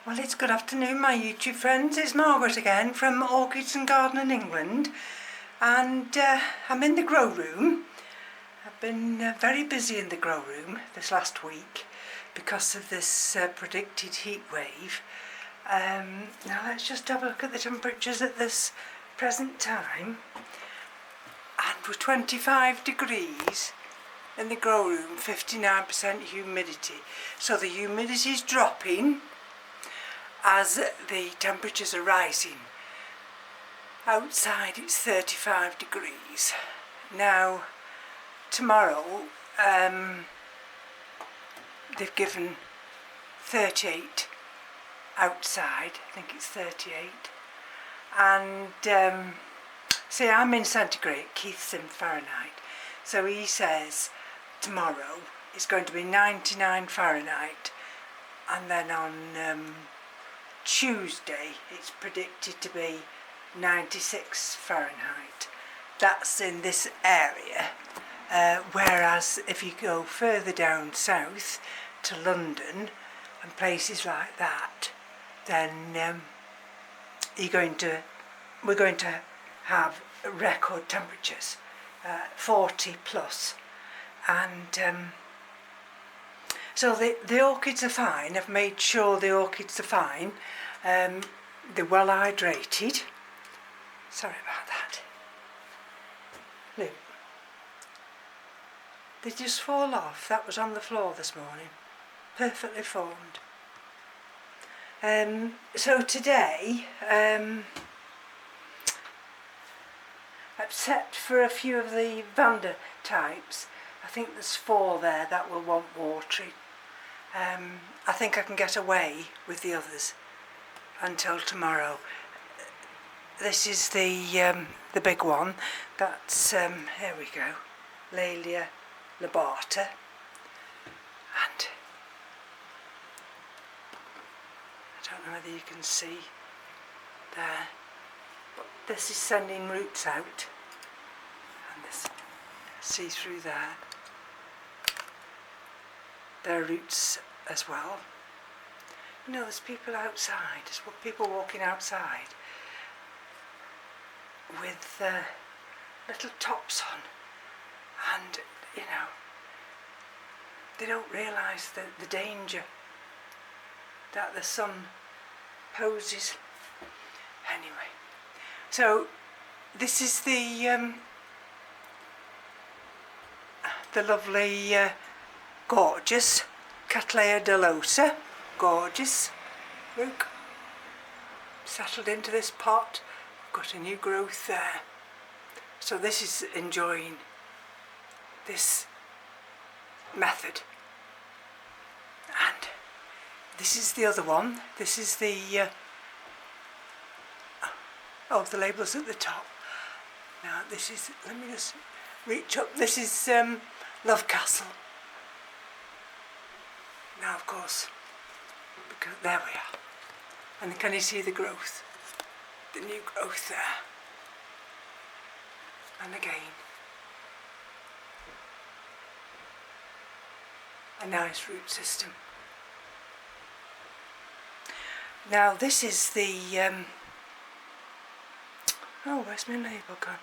Well, it's good afternoon, my YouTube friends. It's Margaret again from Orchids and Gardening England, and I'm in the grow room. I've been very busy in the grow room this last week because of this predicted heat wave. Now let's just have a look at the temperatures at this present time, and we're 25 degrees in the grow room, 59% humidity. So the humidity is dropping as the temperatures are rising. Outside it's 35 degrees. Now tomorrow they've given 38 outside, I think it's 38, and see, I'm in centigrade, Keith's in Fahrenheit, so he says tomorrow it's going to be 99 Fahrenheit, and then on Tuesday it's predicted to be 96 Fahrenheit. That's in this area, whereas if you go further down south to London and places like that, then we're going to have record temperatures, 40 plus, and so the orchids are fine. I've made sure the orchids are fine. They're well hydrated. Sorry about that. Look, they just fall off. That was on the floor this morning, perfectly formed. So today, except for a few of the Vanda types, I think there's 4 there that will want watering. I think I can get away with the others until tomorrow. This is the big one. That's here we go, Lalia Labarta, and I don't know whether you can see there, but this is sending roots out, and this, see through there. There are roots as well. You know, there's people outside, there's people walking outside with little tops on, and you know, they don't realise the danger that the sun poses. Anyway, so this is the lovely gorgeous Cattleya delosa, gorgeous. Look, settled into this pot, got a new growth there. So this is enjoying this method. And this is the other one. This is the oh, the label's at the top. Now this is, let me just reach up. This is Love Castle. Now of course, because there we are, and can you see the growth, the new growth there, and again a nice root system. Now this is the oh, where's my label gone?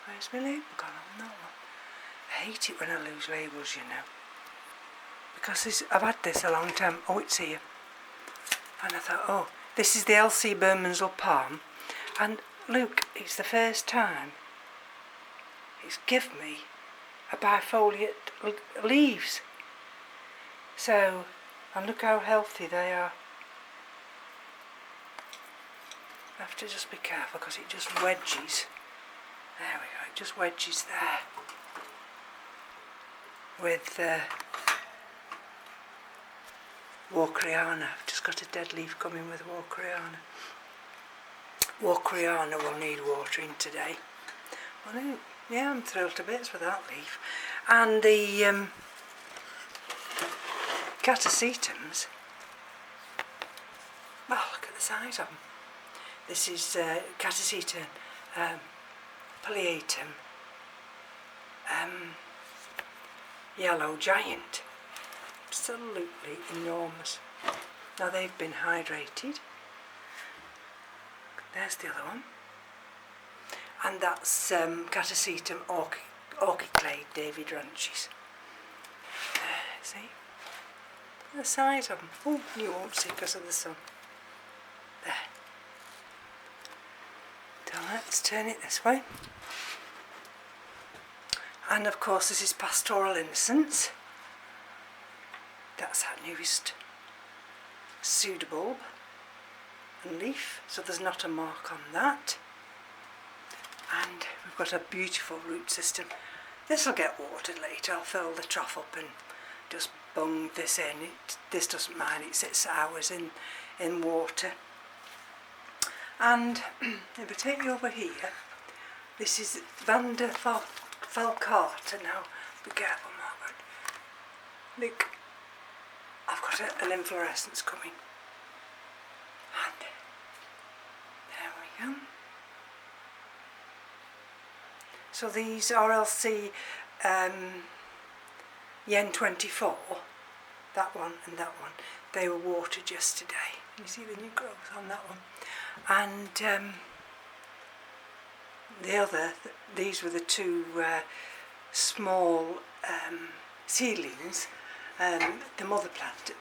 Where's my label gone on that one? I hate it when I lose labels, you know, because I've had this a long time. Oh, it's here. And I thought, oh, this is the LC Birmingham Palm, and look, it's the first time it's given me a bifoliate leaves. So, and look how healthy they are. I have to just be careful because it just wedges. There we go, it just wedges there. With Walkeriana. I've just got a dead leaf coming with Walkeriana. Walkeriana will need watering today. Well, yeah, I'm thrilled to bits with that leaf. And the Catasetums, well, look at the size of them. This is Catasetum palliatum, yellow giant. absolutely enormous. Now they've been hydrated. There's the other one. And that's Catasetum orchiclade David Ranches. See? The size of them. Oh, you won't see because of the sun. There. So let's turn it this way. And of course this is Pastoral Innocence. That's our newest pseudobulb and leaf, so there's not a mark on that. And we've got a beautiful root system. This will get watered later. I'll fill the trough up and just bung this in. This doesn't mind, it sits hours in water. And if I take you over here, this is Vanda Falcata. Now, be careful, Margaret. Look, I've got an inflorescence coming. And there we go. So these RLC Yen 24, that one and that one, they were watered yesterday. You see the new growth on that one. And the other, these were the two small seedlings. The mother plant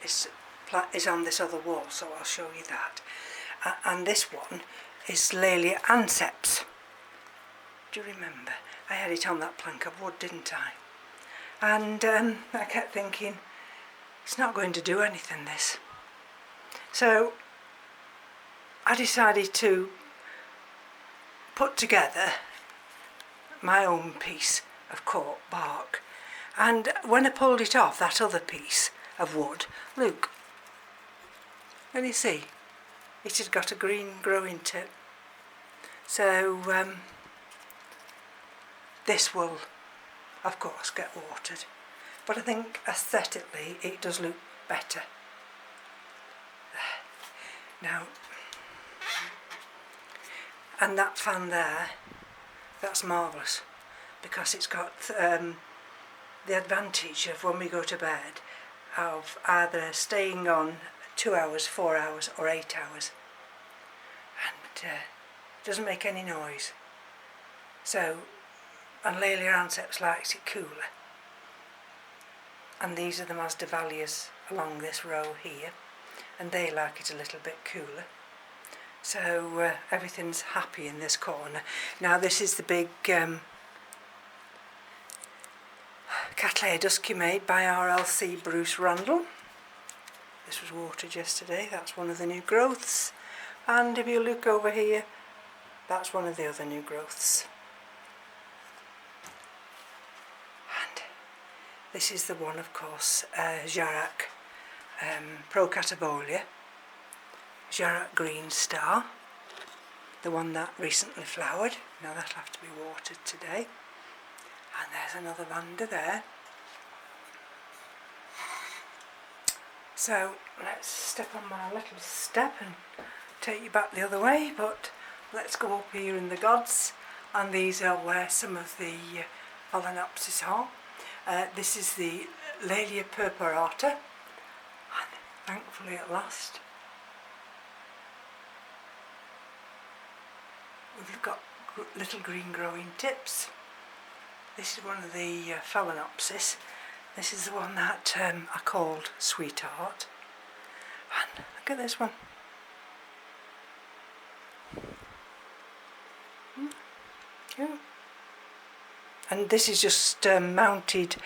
is on this other wall, so I'll show you that. And this one is Lalia Labarta. Do you remember? I had it on that plank of wood, didn't I? And I kept thinking, it's not going to do anything, this. So I decided to put together my own piece of cork bark. And when I pulled it off, that other piece of wood, look, can you see? It had got a green growing tip. So this will, of course, get watered. But I think aesthetically it does look better. Now, and that fan there, that's marvellous, because it's got the advantage of when we go to bed of either staying on 2 hours, 4 hours or 8 hours, and doesn't make any noise. So, and Lalia Labarta likes it cooler, and these are the Masdevallias along this row here, and they like it a little bit cooler. So everything's happy in this corner. Now this is the big Cattleya Dusky made by RLC Bruce Randall. This was watered yesterday. That's one of the new growths. And if you look over here, that's one of the other new growths. And this is the one, of course, Jarrac Procatabolia, Jarrac Green Star, the one that recently flowered. Now that'll have to be watered today. And there's another Vanda there. So let's step on my little step and take you back the other way, but let's go up here in the gods, and these are where some of the Phalaenopsis are. This is the Lalia purpurata, and thankfully at last we've got little green growing tips. This is one of the Phalaenopsis. This is the one that I called Sweetheart. And look at this one. Yeah. And this is just mounted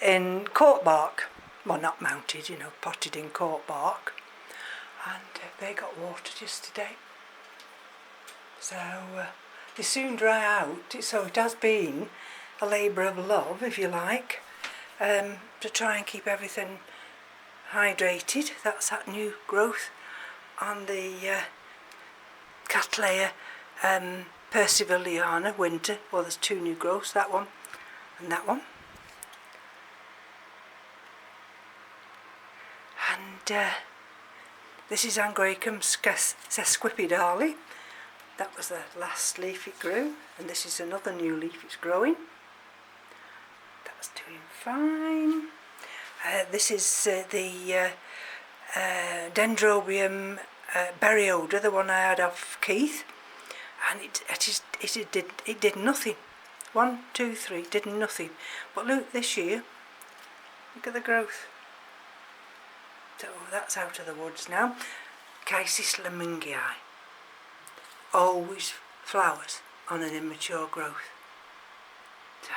in cork bark. Well, not mounted, you know, potted in cork bark. And they got watered yesterday. So they soon dry out. So it has been a labour of love, if you like, to try and keep everything hydrated. That's that new growth on the Cattleya Persivaliana winter. Well, there's two new growths, that one and that one. And this is Angraecum sesquipedale. That was the last leaf it grew, and this is another new leaf it's growing. That's doing fine. This is the Dendrobium berryodra, the one I had off Keith, and it did nothing. 1, 2, 3, did nothing. But look, this year, look at the growth. So that's out of the woods now. Chysis lemungii. Always flowers on an immature growth. So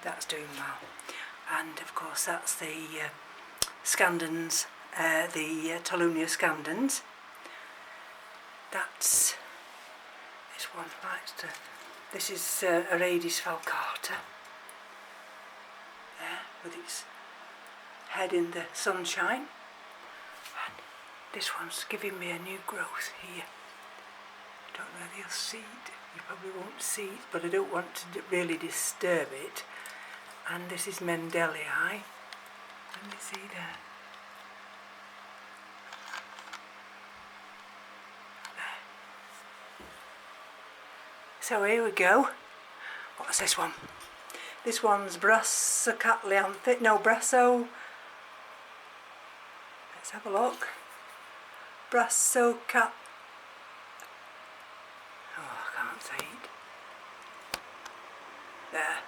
that's doing well. And of course that's the scandens, the Tolunia scandens. That's this one likes to. This is Orchids falcata. There, with its head in the sunshine. And this one's giving me a new growth here. I don't know if you'll see it. You probably won't see it, but I don't want to really disturb it. And this is Mendelii. Let me see there. So here we go. What's this one? This one's Brassocatlianthe. No, Brasso. Let's have a look. Brassocat. Oh, I can't see it. There.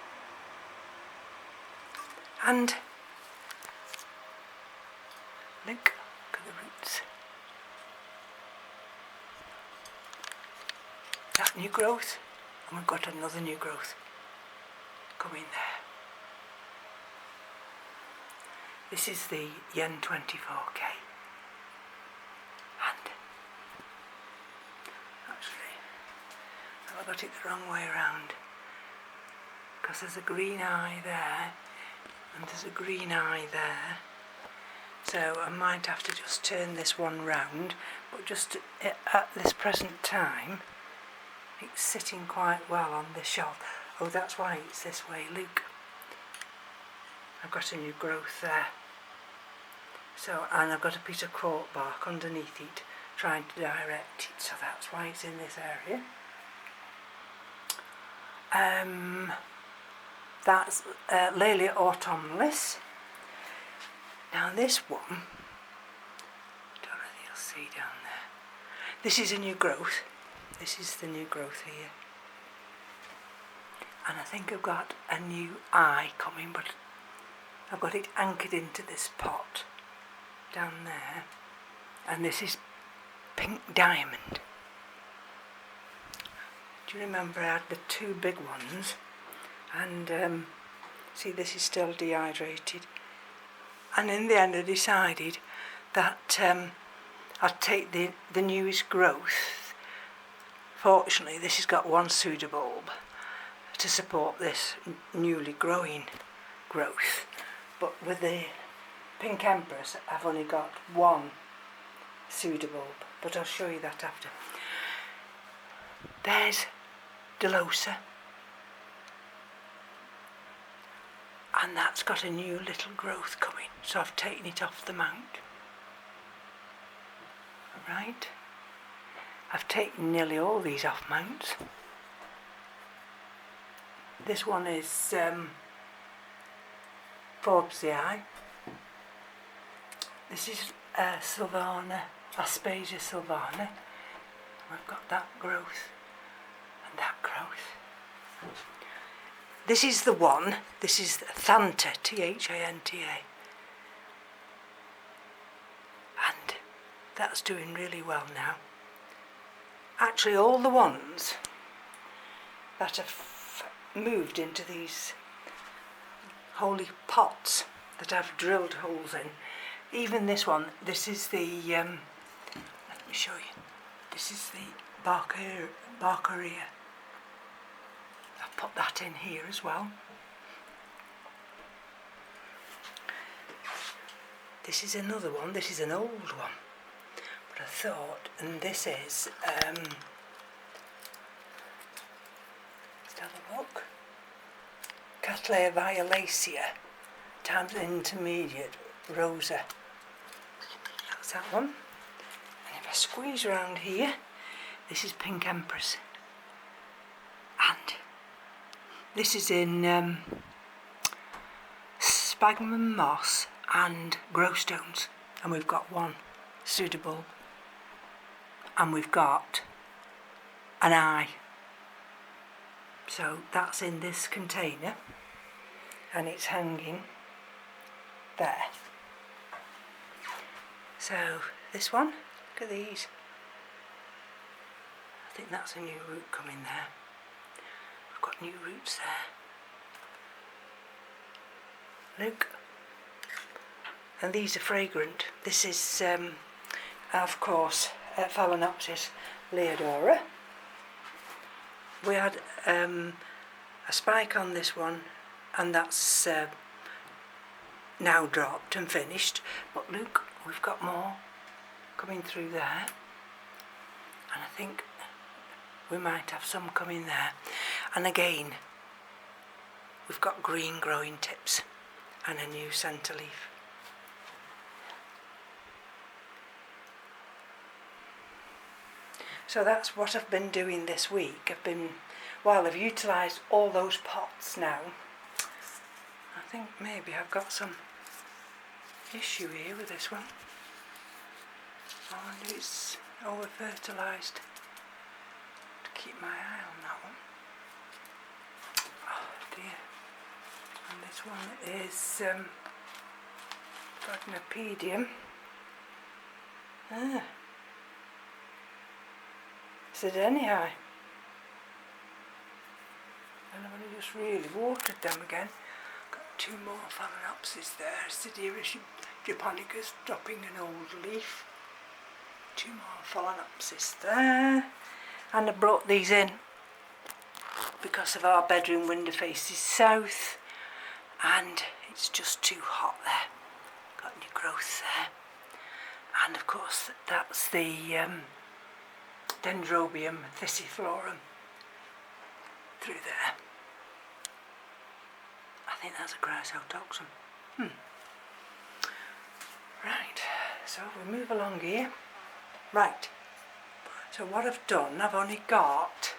And look at the roots. That new growth, and we've got another new growth coming there. This is the Yen 24K. And actually, I got it the wrong way around, because there's a green eye there and there's a green eye there. So I might have to just turn this one round, but just at this present time it's sitting quite well on this shelf. Oh, that's why it's this way, look. I've got a new growth there. So, and I've got a piece of cork bark underneath it trying to direct it, so that's why it's in this area. That's Lalia autumnalis. Now this one, I don't know if you'll see down there. This is a new growth. This is the new growth here. And I think I've got a new eye coming, but I've got it anchored into this pot down there. And this is Pink Diamond. Do you remember I had the two big ones? And see, this is still dehydrated. And in the end I decided that I'd take the newest growth. Fortunately this has got one pseudobulb to support this newly growing growth. But with the Pink Empress I've only got one pseudobulb, but I'll show you that after. There's Delosa. And that's got a new little growth coming, so I've taken it off the mount. Right, I've taken nearly all these off mounts. This one is Forbesii. This is Sylvana, Aspasia sylvana. I've got that growth and that growth. This is the one, this is Thanta, Thanta. And that's doing really well now. Actually all the ones that have moved into these holy pots that I've drilled holes in, even this one, this is the, let me show you, this is the Barkeria. I've put that in here as well. This is another one, this is an old one, but I thought, and this is, let's have a look, Cattleya violacea, times intermediate, rosa. That's that one. And if I squeeze around here, this is Pink Empress. And This is in sphagnum moss and growstones, and we've got one suitable, and we've got an eye. So that's in this container and it's hanging there. So this one, look at these. I think that's a new root coming there. We've got new roots there. Look. And these are fragrant. This is of course Phalaenopsis Leodora. We had a spike on this one, and that's now dropped and finished, but look, we've got more coming through there, and I think we might have some coming there. And again, we've got green growing tips and a new centre leaf. So that's what I've been doing this week. I've utilised all those pots now. I think maybe I've got some issue here with this one. I wonder if it's over fertilised. To keep my eye on that one. Oh dear. And this one is Phalaenopedium. Anyhow, and I've only just really watered them again. Got two more Phalaenopsis there. Sidereus japonicus dropping an old leaf. Two more Phalaenopsis there. And I brought these in because of our bedroom window faces south and it's just too hot there. Got new growth there. And of course that's the Dendrobium thistiflorum through there. I think that's a Chrysotoxum. Right, so we move along here. Right, so what I've done, I've only got,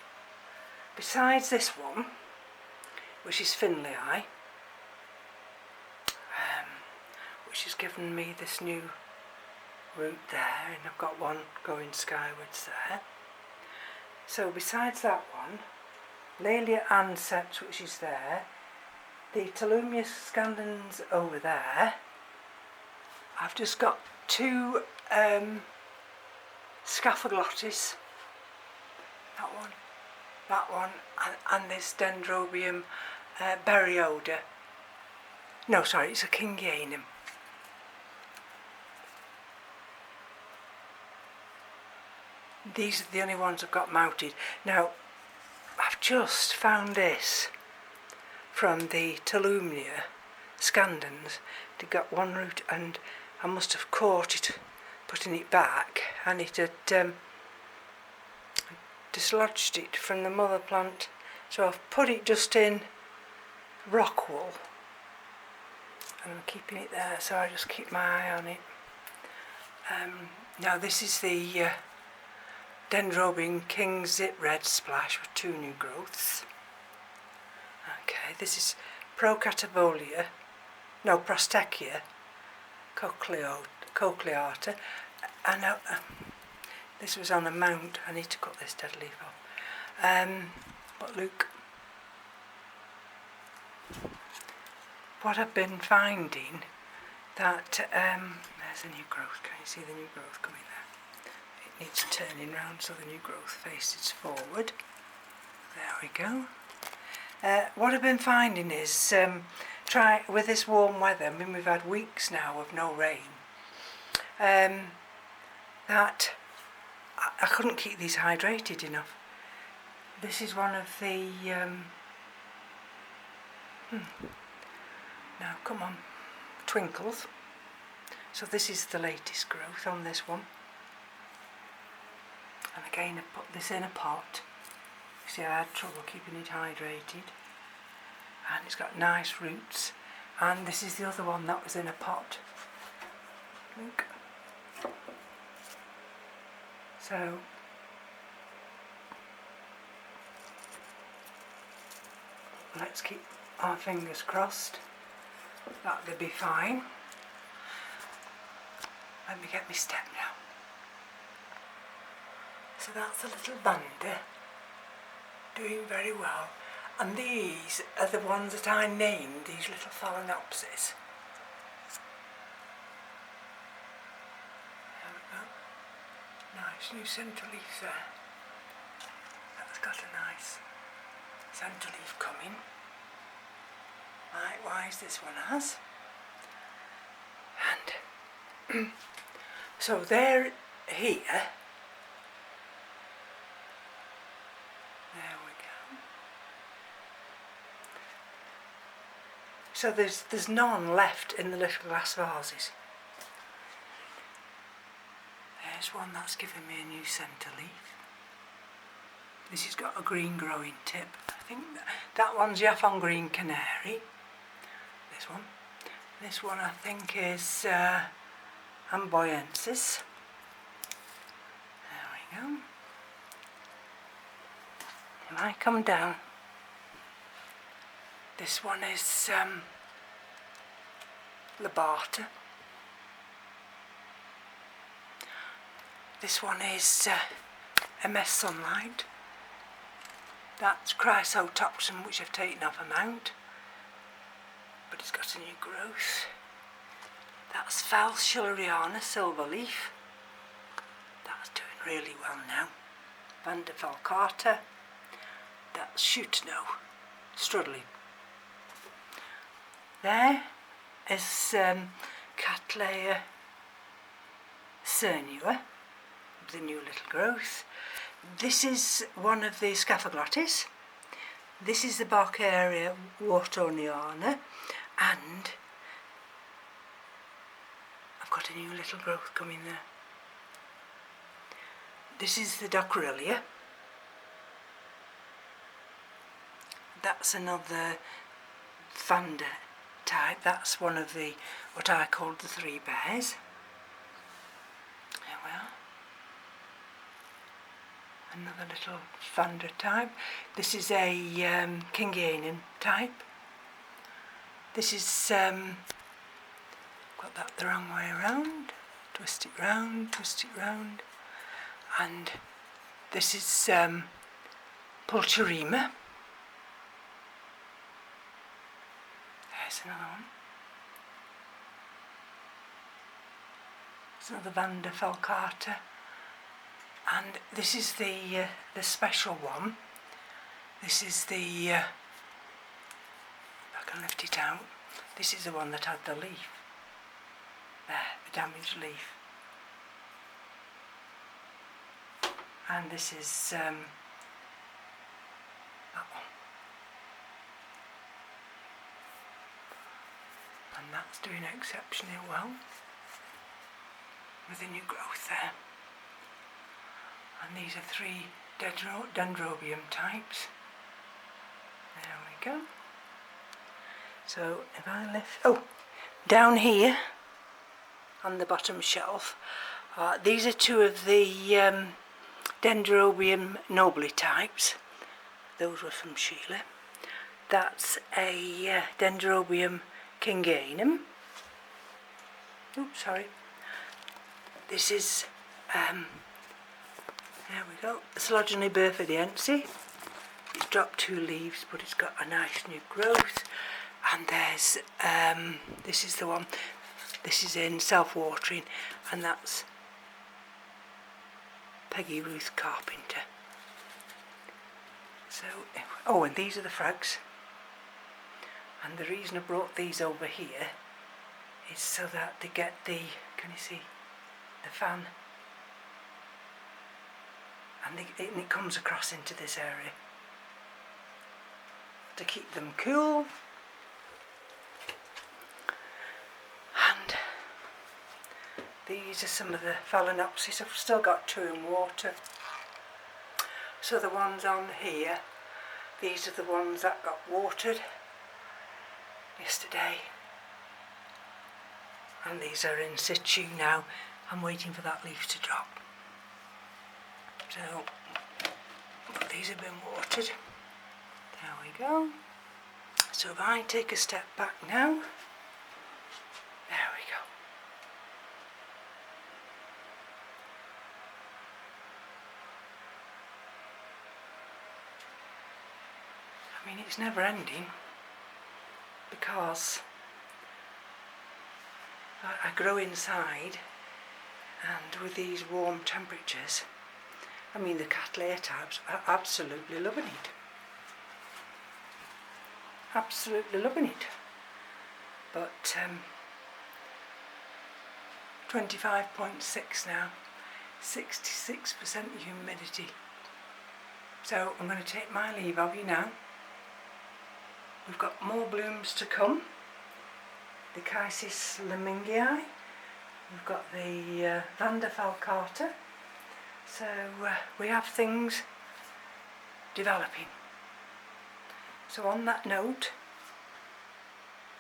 besides this one, which is Finlay, which has given me this new root there, and I've got one going skywards there. So besides that one, Lalia Anceps, which is there, the Tolumius scandens over there. I've just got two Scaphoglottis, that one, and this Dendrobium Berryoda. No, sorry, it's a Kingianum. These are the only ones I've got mounted. Now, I've just found this from the Tolumnia scandens. They got one root and I must have caught it putting it back, and it had dislodged it from the mother plant. So I've put it just in rock wool and I'm keeping it there, so I just keep my eye on it. Now this is the Dendrobium King Zit Red Splash with two new growths. Okay, this is Procatabolia, no, Prostechia cochleata, and this was on a mount. I need to cut this dead leaf off. But look, what I've been finding, that there's a new growth. Can you see the new growth coming there? It needs turning round so the new growth faces forward. There we go. What I've been finding is, try with this warm weather, I mean we've had weeks now of no rain, that I couldn't keep these hydrated enough. This is one of the, now come on, twinkles. So this is the latest growth on this one. And again I put this in a pot. See, I had trouble keeping it hydrated. And it's got nice roots. And this is the other one that was in a pot. Look. So let's keep our fingers crossed that they'll be fine. Let me get my step now. So that's a little vanda, doing very well. And these are the ones that I named, these little Phalaenopsis. There we go. Nice new centre leaf there. That's got a nice centre leaf coming. Likewise this one has. And so they're here. There we go. So there's none left in the little glass vases. There's one that's given me a new centre leaf. This has got a green growing tip. I think that one's Yaffon Green Canary. This one. This one I think is Empress. There we go. And I come down. This one is Labarta. This one is MS Sunlight. That's Chrysotoxin, which I've taken off a mount, but it's got a new growth. That's Phalaenopsis Silverleaf. That's doing really well now. Vanda Falcata. That's Shootno, Strudley. There is Cattleya Cernua, the new little growth. This is one of the Scaphoglottis. This is the Barcaria Wateroniana, and I've got a new little growth coming there. This is the Docrylia. That's another Vanda type. That's one of the, what I called the three bears. There we are. Another little Vanda type. This is a Kingianan type. This is, got that the wrong way around. Twist it round, and this is Pulcherima. There's another one. It's another Vanda Falcata, and this is the special one. This is the, if I can lift it out, this is the one that had the leaf. There, the damaged leaf. And this is that one. And that's doing exceptionally well with the new growth there. And these are three dendrobium types. There we go. So if I lift, down here on the bottom shelf, these are two of the Dendrobium nobile types. Those were from Sheila. That's a Dendrobium Kingianum. Oops, sorry. This is, there we go, Slogeny Berthiense. It's dropped two leaves, but it's got a nice new growth. And there's, this is the one, this is in self-watering, and that's Peggy Ruth Carpenter. So, and these are the frags. And the reason I brought these over here is so that they get the, can you see, the fan, and it comes across into this area to keep them cool. And these are some of the Phalaenopsis. I've still got two in water. So the ones on here, these are the ones that got watered yesterday, and these are in situ now. I'm waiting for that leaf to drop. So, but these have been watered. There we go. So if I take a step back now, there we go. I mean, it's never ending because I grow inside, and with these warm temperatures, I mean the Cattleya types are absolutely loving it. Absolutely loving it. But 25.6 now, 66% humidity. So I'm going to take my leave of you now. We've got more blooms to come. The Chysis lamingii. We've got the Vanda falcata. So we have things developing. So on that note,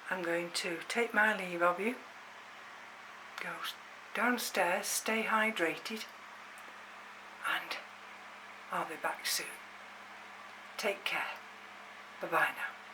I'm going to take my leave of you, go downstairs, stay hydrated, and I'll be back soon. Take care. Bye bye now.